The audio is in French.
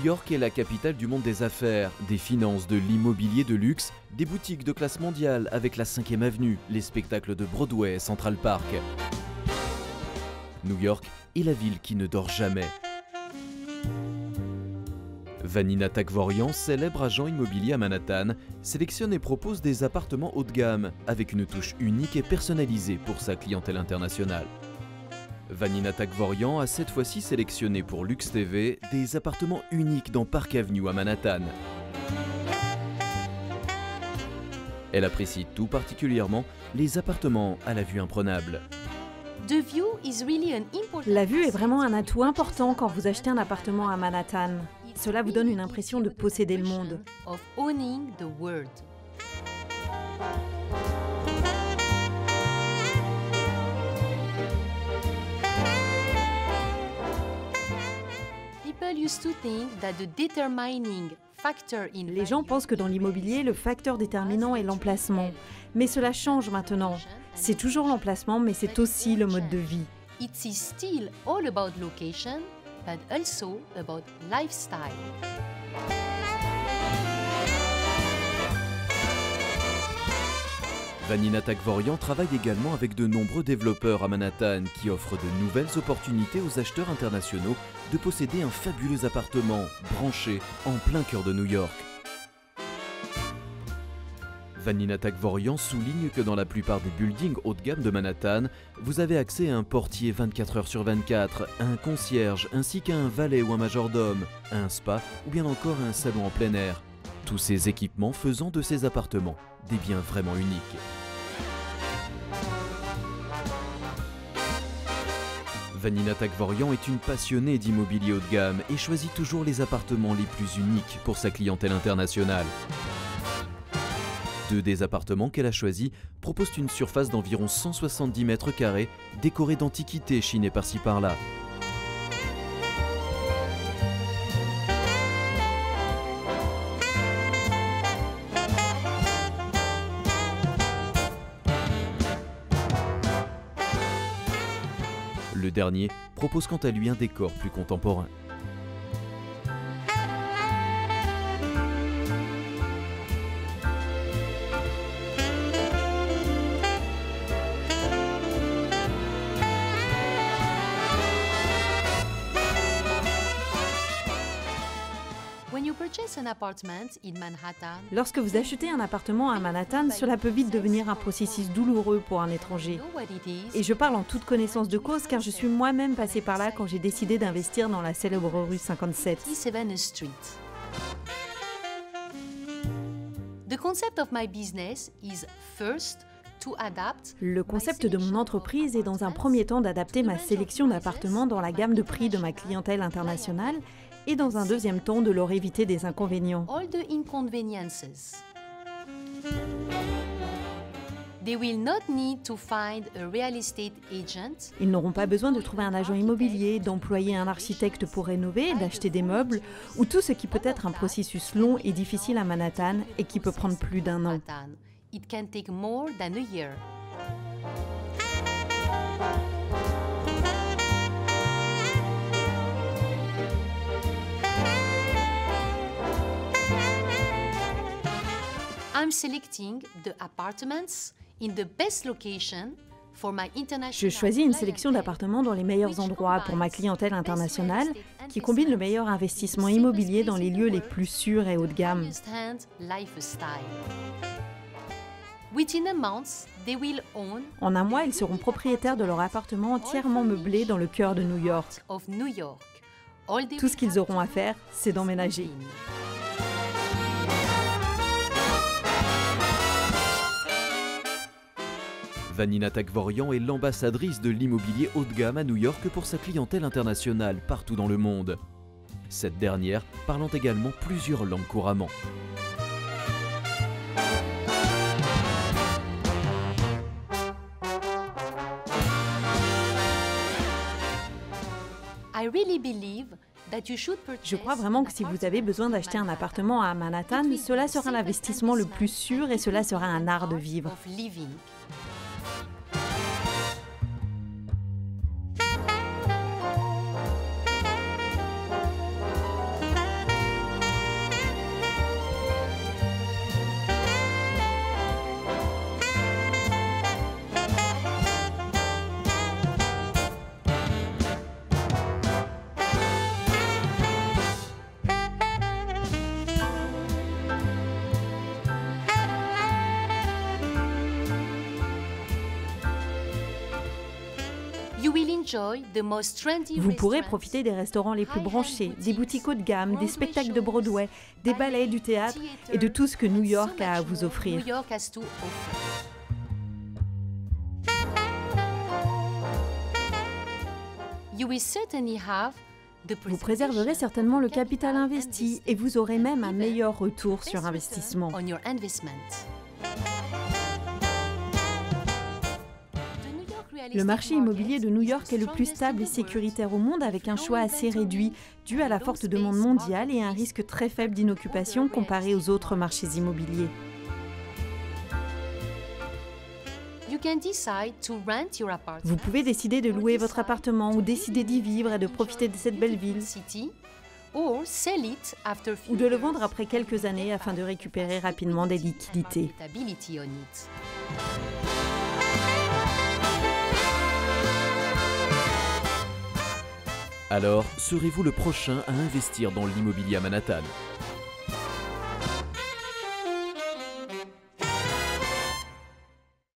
York est la capitale du monde des affaires, des finances, de l'immobilier de luxe, des boutiques de classe mondiale avec la 5e avenue, les spectacles de Broadway et Central Park. New York est la ville qui ne dort jamais. Vanina Tagvorian, célèbre agent immobilier à Manhattan, sélectionne et propose des appartements haut de gamme avec une touche unique et personnalisée pour sa clientèle internationale. Vanina Tagvorian a cette fois-ci sélectionné pour Lux TV des appartements uniques dans Park Avenue à Manhattan. Elle apprécie tout particulièrement les appartements à la vue imprenable. La vue est vraiment un atout important quand vous achetez un appartement à Manhattan. Cela vous donne une impression de posséder le monde. Les gens pensent que dans l'immobilier, le facteur déterminant est l'emplacement. Mais cela change maintenant. C'est toujours l'emplacement, mais c'est aussi le mode de vie. It's still all about location, but also about lifestyle. Vanina Tagvorian travaille également avec de nombreux développeurs à Manhattan qui offrent de nouvelles opportunités aux acheteurs internationaux de posséder un fabuleux appartement branché en plein cœur de New York. Vanina Tagvorian souligne que dans la plupart des buildings haut de gamme de Manhattan, vous avez accès à un portier 24 heures sur 24, à un concierge ainsi qu'à un valet ou un majordome, à un spa ou bien encore à un salon en plein air. Tous ces équipements faisant de ces appartements des biens vraiment uniques. Vanina Tagvorian est une passionnée d'immobilier haut de gamme et choisit toujours les appartements les plus uniques pour sa clientèle internationale. Deux des appartements qu'elle a choisis proposent une surface d'environ 170 mètres carrés, décorée d'antiquités chinées par-ci par-là. Le dernier propose quant à lui un décor plus contemporain. Lorsque vous achetez un appartement à Manhattan, cela peut vite devenir un processus douloureux pour un étranger. Et je parle en toute connaissance de cause car je suis moi-même passée par là quand j'ai décidé d'investir dans la célèbre rue 57. Le concept de mon entreprise est dans un premier temps d'adapter ma sélection d'appartements dans la gamme de prix de ma clientèle internationale et dans un deuxième temps de leur éviter des inconvénients. Ils n'auront pas besoin de trouver un agent immobilier, d'employer un architecte pour rénover, d'acheter des meubles ou tout ce qui peut être un processus long et difficile à Manhattan et qui peut prendre plus d'1 an. It can take more than a year. I'm selecting the apartments in the best location for my international. Je choisis une sélection d'appartements dans les meilleurs endroits pour ma clientèle internationale qui combine le meilleur investissement immobilier dans les lieux les plus sûrs et haut de gamme. En un mois, ils seront propriétaires de leur appartement entièrement meublé dans le cœur de New York. Tout ce qu'ils auront à faire, c'est d'emménager. Vanina Tagvorian est l'ambassadrice de l'immobilier haut de gamme à New York pour sa clientèle internationale partout dans le monde. Cette dernière parlant également plusieurs langues couramment. Je crois vraiment que si vous avez besoin d'acheter un appartement à Manhattan, cela sera l'investissement le plus sûr et cela sera un art de vivre. Vous pourrez profiter des restaurants les plus branchés, des boutiques haut de gamme, des spectacles de Broadway, des ballets, du théâtre et de tout ce que New York a à vous offrir. Vous préserverez certainement le capital investi et vous aurez même un meilleur retour sur investissement. Le marché immobilier de New York est le plus stable et sécuritaire au monde avec un choix assez réduit, dû à la forte demande mondiale et un risque très faible d'inoccupation comparé aux autres marchés immobiliers. Vous pouvez décider de louer votre appartement ou décider d'y vivre et de profiter de cette belle ville. Ou de le vendre après quelques années afin de récupérer rapidement des liquidités. Alors, serez-vous le prochain à investir dans l'immobilier à Manhattan ?